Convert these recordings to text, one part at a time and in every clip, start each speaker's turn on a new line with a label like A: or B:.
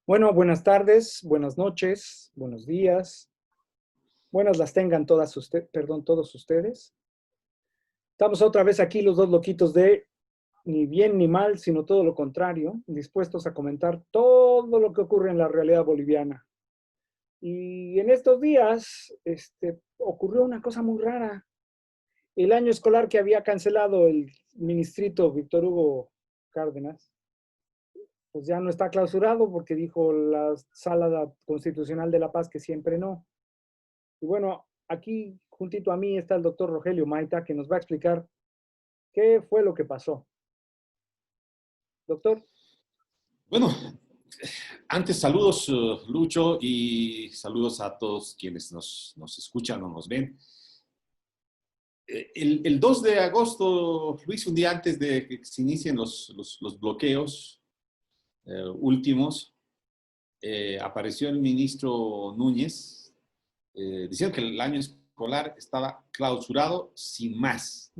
A: Bueno, buenas tardes, buenas noches, buenos días. Buenas las tengan todos ustedes. Estamos otra vez aquí los dos loquitos de ni bien ni mal, sino todo lo contrario, dispuestos a comentar todo lo que ocurre en la realidad boliviana. Y en estos días ocurrió una cosa muy rara. El año escolar que había cancelado el ministrito Víctor Hugo Cárdenas, pues ya no está clausurado porque dijo la Sala Constitucional de la Paz que siempre no. Y bueno, aquí juntito a mí está el doctor Rogelio Maita, que nos va a explicar qué fue lo que pasó. Doctor.
B: Bueno, antes saludos, Lucho, y saludos a todos quienes nos escuchan o nos ven. El 2 de agosto, Luis, un día antes de que se inicien los bloqueos últimos, apareció el ministro Núñez diciendo que el año escolar estaba clausurado sin más.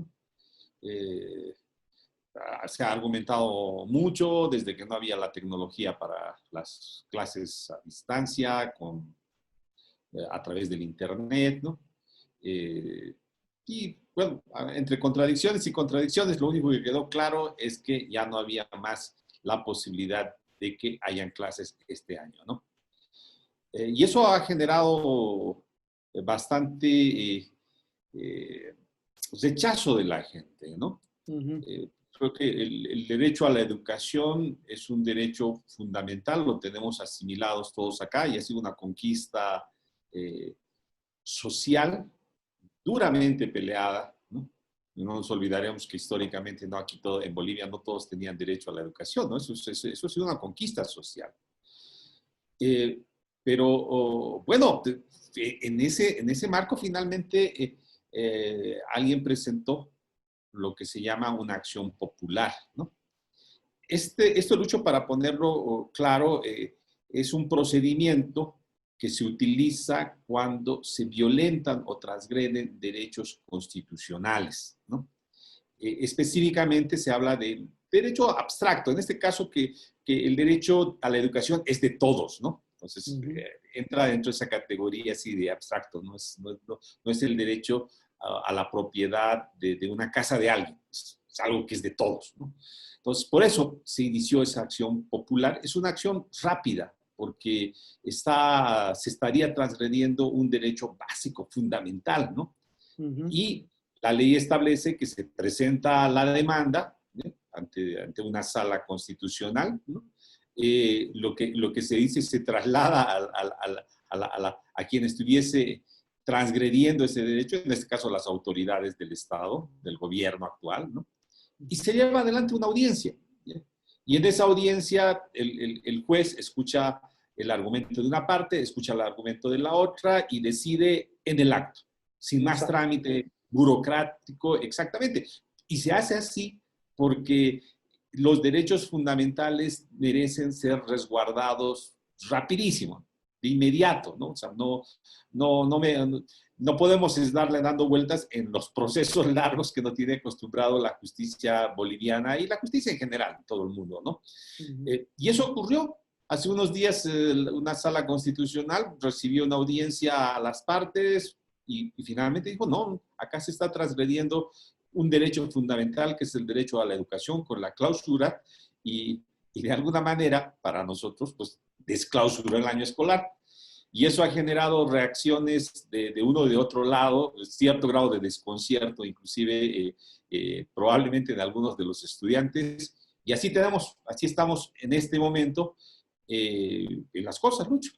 B: Eh, Se ha argumentado mucho desde que no había la tecnología para las clases a distancia, a través del Internet, ¿no? Eh, y bueno, entre contradicciones y contradicciones, lo único que quedó claro es que ya no había más la posibilidad de que hayan clases este año, ¿no? Y eso ha generado bastante eh, rechazo de la gente, ¿no?
A: Uh-huh.
B: Creo que el derecho a la educación es un derecho fundamental, lo tenemos asimilados todos acá y ha sido una conquista eh, social duramente peleada, ¿no? No nos olvidaremos que históricamente no, aquí todo, en Bolivia no todos tenían derecho a la educación, ¿no? Eso ha sido una conquista social. Eh, pero bueno, en ese marco finalmente alguien presentó lo que se llama una acción popular, ¿no? Esto, Lucho, para ponerlo claro, es un procedimiento que se utiliza cuando se violentan o transgreden derechos constitucionales, ¿no? Específicamente se habla de derecho abstracto, en este caso que el derecho a la educación es de todos, ¿no? Entonces,
A: Uh-huh.
B: entra dentro de esa categoría así de abstracto, no es el derecho a la propiedad de una casa de alguien, es algo que es de todos, ¿no? Entonces, por eso se inició esa acción popular. Es una acción rápida, porque se estaría transgrediendo un derecho básico, fundamental, ¿no?
A: Uh-huh.
B: Y la ley establece que se presenta la demanda ante una sala constitucional, ¿no? Lo que se dice se traslada a quien estuviese transgrediendo ese derecho, en este caso las autoridades del Estado, del gobierno actual, ¿no? Y se lleva adelante una audiencia. ¿Ya? Y en esa audiencia el juez escucha el argumento de una parte, escucha el argumento de la otra y decide en el acto, sin más
A: Exacto.
B: trámite burocrático, exactamente. Y se hace así porque los derechos fundamentales merecen ser resguardados rapidísimo, de inmediato, ¿no? O sea, no podemos darle dando vueltas en los procesos largos que no tiene acostumbrado la justicia boliviana y la justicia en general, todo el mundo, ¿no?
A: Uh-huh.
B: Y eso ocurrió. Hace unos días una sala constitucional recibió una audiencia a las partes y finalmente dijo, no, acá se está transgrediendo un derecho fundamental que es el derecho a la educación con la clausura y de alguna manera para nosotros pues desclausuró el año escolar. Y eso ha generado reacciones de uno y de otro lado, cierto grado de desconcierto, inclusive probablemente en algunos de los estudiantes. Y así estamos en este momento en las cosas, Lucho.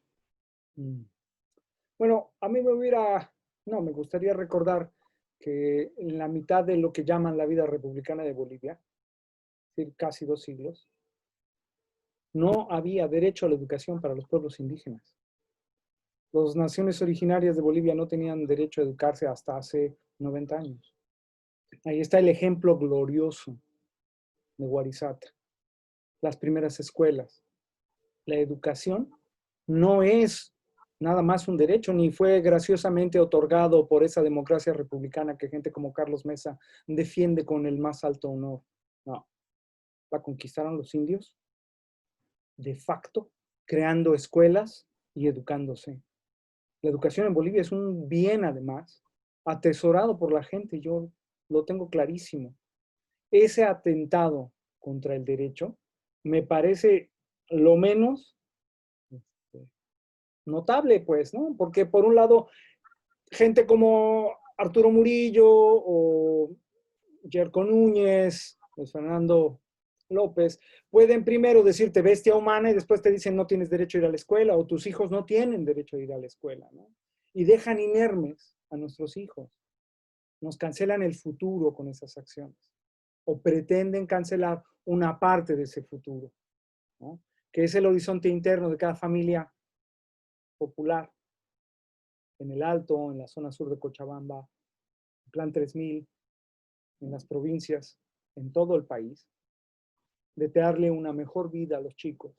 A: Uh-huh. Bueno, a mí me gustaría recordar que en la mitad de lo que llaman la vida republicana de Bolivia, es decir, casi 2 siglos, no había derecho a la educación para los pueblos indígenas. Las naciones originarias de Bolivia no tenían derecho a educarse hasta hace 90 años. Ahí está el ejemplo glorioso de Guarizata, las primeras escuelas. La educación no es nada más un derecho, ni fue graciosamente otorgado por esa democracia republicana que gente como Carlos Mesa defiende con el más alto honor. No, la conquistaron los indios de facto creando escuelas y educándose. La educación en Bolivia es un bien, además, atesorado por la gente, yo lo tengo clarísimo. Ese atentado contra el derecho me parece lo menos notable, pues, ¿no? Porque por un lado, gente como Arturo Murillo o Yerko Núñez, Luis Fernando López, pueden primero decirte bestia humana y después te dicen no tienes derecho a ir a la escuela o tus hijos no tienen derecho a ir a la escuela, ¿no? Y dejan inermes a nuestros hijos. Nos cancelan el futuro con esas acciones o pretenden cancelar una parte de ese futuro, ¿no? Que es el horizonte interno de cada familia popular, en el Alto, en la zona sur de Cochabamba, en Plan 3000, en las provincias, en todo el país, de darle una mejor vida a los chicos.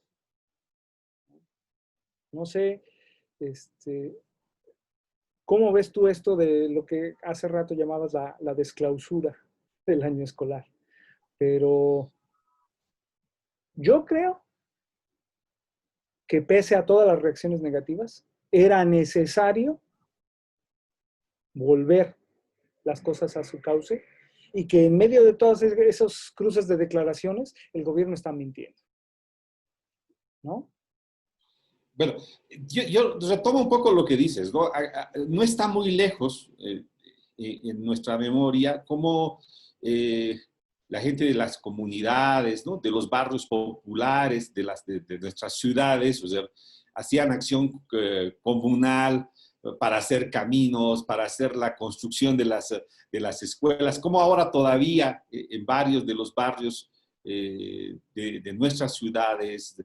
A: No sé, ¿cómo ves tú esto de lo que hace rato llamabas la desclausura del año escolar? Pero yo creo que pese a todas las reacciones negativas, era necesario volver las cosas a su cauce y que en medio de todos esos cruces de declaraciones, el gobierno está mintiendo, ¿no?
B: Bueno, yo retomo un poco lo que dices, ¿no? No está muy lejos en nuestra memoria cómo la gente de las comunidades, ¿no? De los barrios populares, de nuestras ciudades, o sea, hacían acción comunal para hacer caminos, para hacer la construcción de las escuelas, como ahora todavía en varios de los barrios de nuestras ciudades,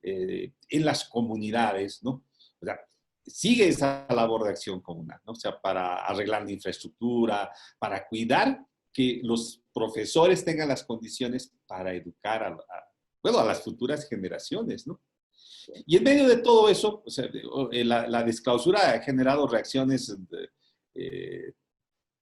B: en las comunidades, ¿no? O sea, sigue esa labor de acción comunal, ¿no? O sea, para arreglar la infraestructura, para cuidar que los profesores tengan las condiciones para educar a las futuras generaciones, ¿no? Y en medio de todo eso, o sea, la desclausura ha generado reacciones,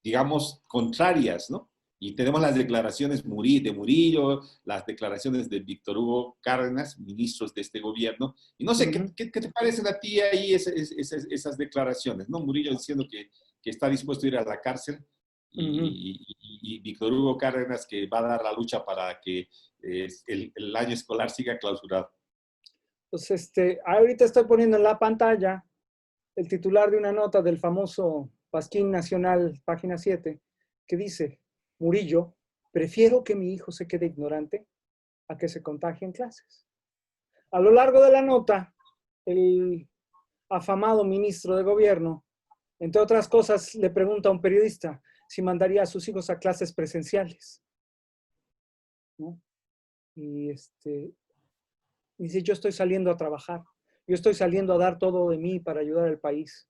B: digamos, contrarias, ¿no? Y tenemos las declaraciones de Murillo, las declaraciones de Víctor Hugo Cárdenas, ministros de este gobierno. Y no sé, ¿qué te parecen a ti ahí esas declaraciones? ¿No? Murillo diciendo que está dispuesto a ir a la cárcel y Víctor Hugo Cárdenas que va a dar la lucha para que el año escolar siga clausurado.
A: Pues ahorita estoy poniendo en la pantalla el titular de una nota del famoso Pasquín Nacional, página 7, que dice, Murillo, prefiero que mi hijo se quede ignorante a que se contagie en clases. A lo largo de la nota, el afamado ministro de gobierno, entre otras cosas, le pregunta a un periodista si mandaría a sus hijos a clases presenciales, ¿no? Y dice, yo estoy saliendo a trabajar, yo estoy saliendo a dar todo de mí para ayudar al país.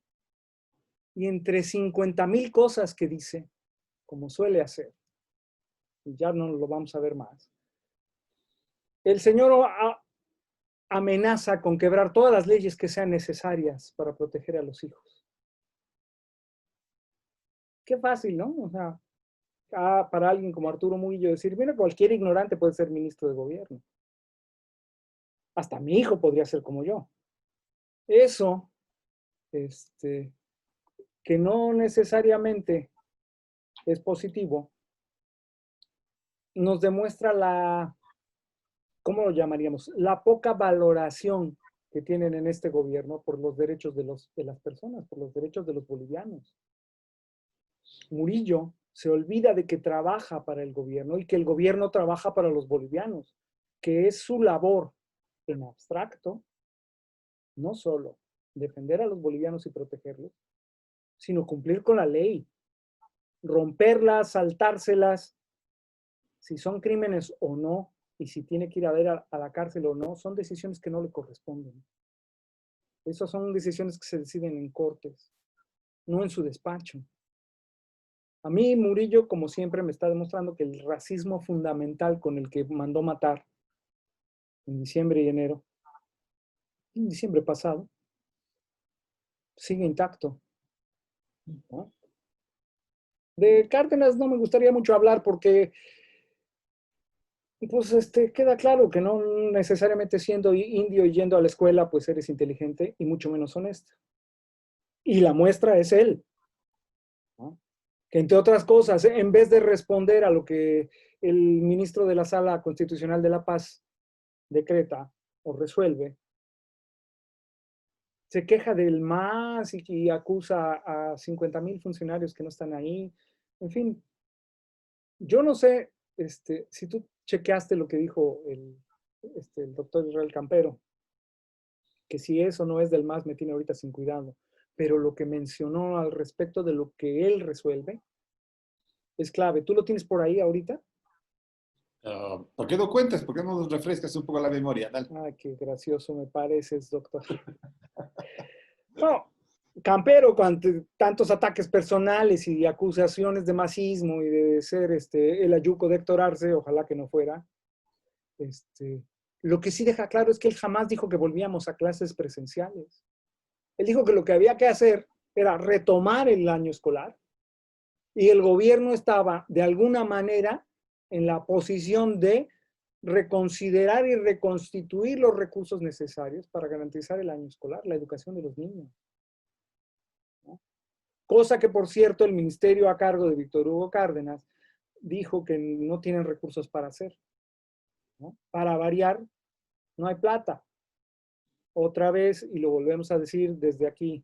A: Y entre 50,000 cosas que dice, como suele hacer, y ya no lo vamos a ver más, el señor amenaza con quebrar todas las leyes que sean necesarias para proteger a los hijos. Qué fácil, ¿no? O sea, para alguien como Arturo Murillo decir, mira, cualquier ignorante puede ser ministro de gobierno. Hasta mi hijo podría ser como yo. Eso, que no necesariamente es positivo, nos demuestra ¿cómo lo llamaríamos? La poca valoración que tienen en este gobierno por los derechos de las personas, por los derechos de los bolivianos. Murillo se olvida de que trabaja para el gobierno y que el gobierno trabaja para los bolivianos, que es su labor en abstracto, no solo defender a los bolivianos y protegerlos, sino cumplir con la ley, romperlas, saltárselas, si son crímenes o no, y si tiene que ir a ver a la cárcel o no, son decisiones que no le corresponden. Esas son decisiones que se deciden en cortes, no en su despacho. A mí Murillo, como siempre, me está demostrando que el racismo fundamental con el que mandó matar en diciembre y enero, en diciembre pasado, sigue intacto, ¿no? De Cárdenas no me gustaría mucho hablar porque Pues queda claro que no necesariamente siendo indio y yendo a la escuela, pues eres inteligente y mucho menos honesto. Y la muestra es él, ¿no? Que entre otras cosas, en vez de responder a lo que el ministro de la Sala Constitucional de la Paz decreta o resuelve, se queja del MAS y acusa a 50,000 funcionarios que no están ahí. En fin, yo no sé si tú chequeaste lo que dijo el doctor Israel Campero, que si eso no es del MAS me tiene ahorita sin cuidado, pero lo que mencionó al respecto de lo que él resuelve es clave. ¿Tú lo tienes por ahí ahorita?
B: ¿Por qué no cuentas? ¿Por qué no nos refrescas un poco la memoria? Dale.
A: Ah, qué gracioso me pareces, doctor. No, Campero, con tantos ataques personales y acusaciones de masismo y de ser el ayuco de Héctor Arce, ojalá que no fuera. Lo que sí deja claro es que él jamás dijo que volvíamos a clases presenciales. Él dijo que lo que había que hacer era retomar el año escolar y el gobierno estaba de alguna manera en la posición de reconsiderar y reconstituir los recursos necesarios para garantizar el año escolar, la educación de los niños, ¿no? Cosa que, por cierto, el ministerio a cargo de Víctor Hugo Cárdenas dijo que no tienen recursos para hacer, ¿no? Para variar, no hay plata. Otra vez, y lo volvemos a decir desde aquí,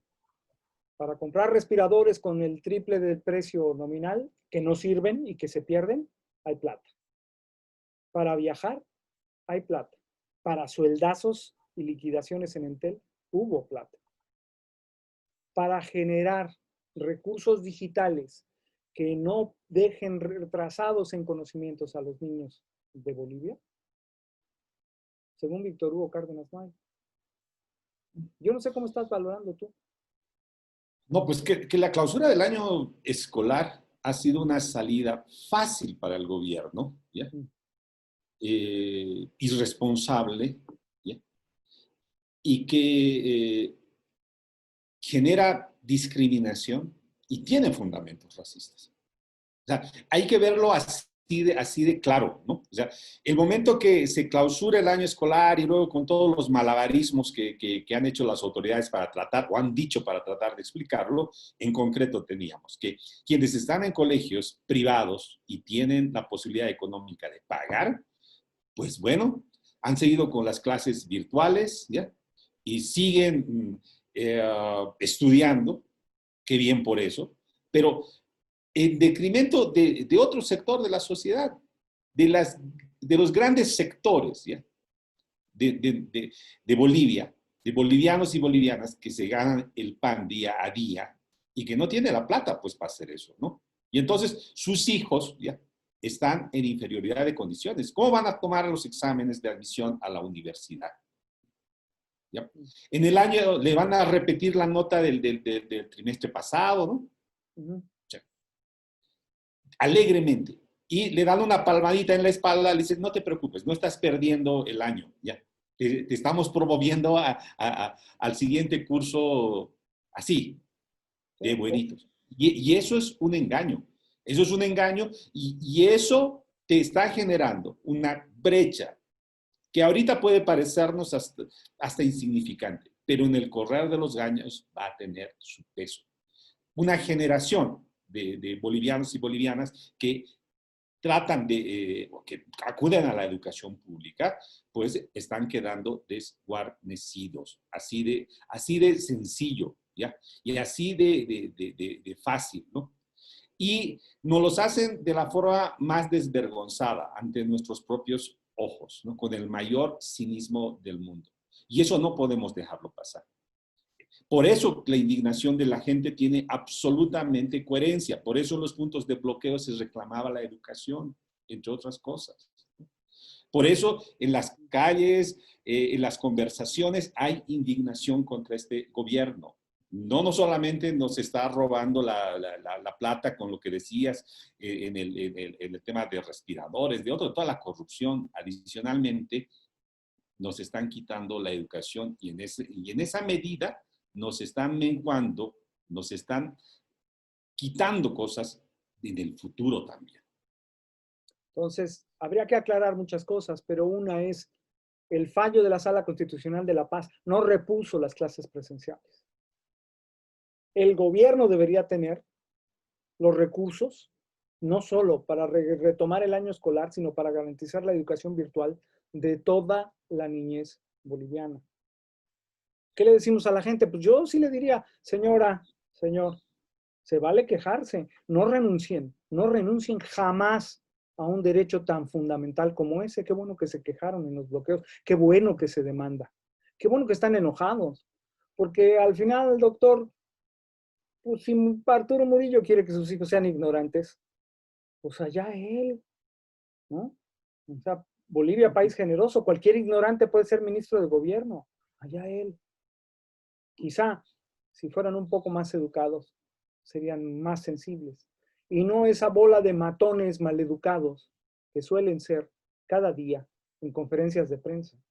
A: para comprar respiradores con el triple del precio nominal, que no sirven y que se pierden, hay plata. Para viajar, hay plata. Para sueldazos y liquidaciones en Entel, hubo plata. Para generar recursos digitales que no dejen retrasados en conocimientos a los niños de Bolivia, según Víctor Hugo Cárdenas no hay. Yo no sé cómo estás valorando tú.
B: No, pues que la clausura del año escolar ha sido una salida fácil para el gobierno, ¿ya? Irresponsable, ¿ya? Y que genera discriminación y tiene fundamentos racistas. O sea, hay que verlo así de claro, ¿no? O sea, el momento que se clausura el año escolar y luego con todos los malabarismos que han hecho las autoridades para tratar, o han dicho para tratar de explicarlo, en concreto teníamos que quienes están en colegios privados y tienen la posibilidad económica de pagar, pues bueno, han seguido con las clases virtuales, ¿ya? Y siguen estudiando, qué bien por eso, pero en detrimento de otro sector de la sociedad, de los grandes sectores, ¿ya? De Bolivia, de bolivianos y bolivianas que se ganan el pan día a día y que no tienen la plata pues para hacer eso, ¿no? Y entonces sus hijos, ¿ya? Están en inferioridad de condiciones. ¿Cómo van a tomar los exámenes de admisión a la universidad? ¿Ya? En el año le van a repetir la nota del trimestre pasado, ¿no?
A: Uh-huh.
B: Alegremente. Y le dan una palmadita en la espalda, le dicen, no te preocupes, no estás perdiendo el año, ya. Te estamos promoviendo al siguiente curso así, de buenitos. Y eso es un engaño. Eso es un engaño y eso te está generando una brecha que ahorita puede parecernos hasta insignificante, pero en el correr de los años va a tener su peso. Una generación de bolivianos y bolivianas que tratan que acuden a la educación pública, pues están quedando desguarnecidos, así de sencillo, ¿ya? Y así de fácil, ¿no? Y nos los hacen de la forma más desvergonzada ante nuestros propios ojos, ¿no? Con el mayor cinismo del mundo. Y eso no podemos dejarlo pasar. Por eso la indignación de la gente tiene absolutamente coherencia. Por eso en los puntos de bloqueo se reclamaba la educación, entre otras cosas. Por eso en las calles, en las conversaciones, hay indignación contra este gobierno. No solamente nos está robando la plata con lo que decías en el tema de respiradores, de toda la corrupción. Adicionalmente, nos están quitando la educación y en esa medida nos están menguando, nos están quitando cosas en el futuro también.
A: Entonces, habría que aclarar muchas cosas, pero una es el fallo de la Sala Constitucional de La Paz no repuso las clases presenciales. El gobierno debería tener los recursos, no solo para retomar el año escolar, sino para garantizar la educación virtual de toda la niñez boliviana. ¿Qué le decimos a la gente? Pues yo sí le diría, señora, señor, se vale quejarse, no renuncien jamás a un derecho tan fundamental como ese. Qué bueno que se quejaron en los bloqueos, qué bueno que se demanda, qué bueno que están enojados, porque al final, doctor, pues si Arturo Murillo quiere que sus hijos sean ignorantes, pues allá él, ¿no? O sea, Bolivia, país generoso, cualquier ignorante puede ser ministro de gobierno, allá él. Quizá, si fueran un poco más educados, serían más sensibles. Y no esa bola de matones maleducados que suelen ser cada día en conferencias de prensa,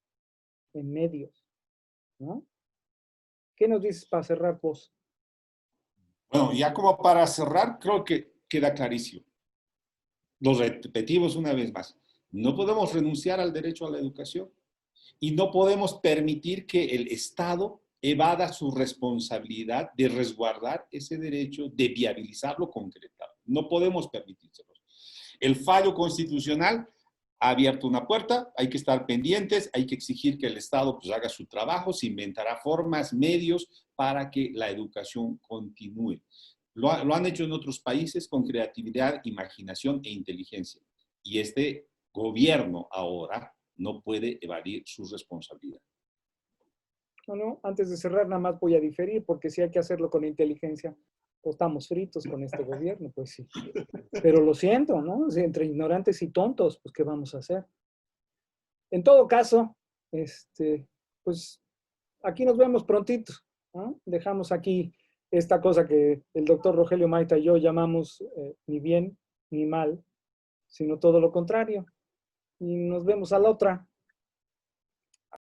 A: en medios, ¿no? ¿Qué nos dices para cerrar vos?
B: Bueno, ya como para cerrar, creo que queda clarísimo. Lo repetimos una vez más. No podemos renunciar al derecho a la educación y no podemos permitir que el Estado evada su responsabilidad de resguardar ese derecho, de viabilizarlo, concretarlo. No podemos permitírselo. El fallo constitucional ha abierto una puerta, hay que estar pendientes, hay que exigir que el Estado pues, haga su trabajo, se inventará formas, medios para que la educación continúe. Lo han hecho en otros países con creatividad, imaginación e inteligencia. Y este gobierno ahora no puede evadir su responsabilidad.
A: Bueno, antes de cerrar, nada más voy a diferir, porque si hay que hacerlo con inteligencia, pues estamos fritos con este gobierno, pues sí. Pero lo siento, ¿no? Entre ignorantes y tontos, pues ¿qué vamos a hacer? En todo caso, pues aquí nos vemos prontito, ¿no? Dejamos aquí esta cosa que el doctor Rogelio Maita y yo llamamos ni bien ni mal, sino todo lo contrario. Y nos vemos a la otra.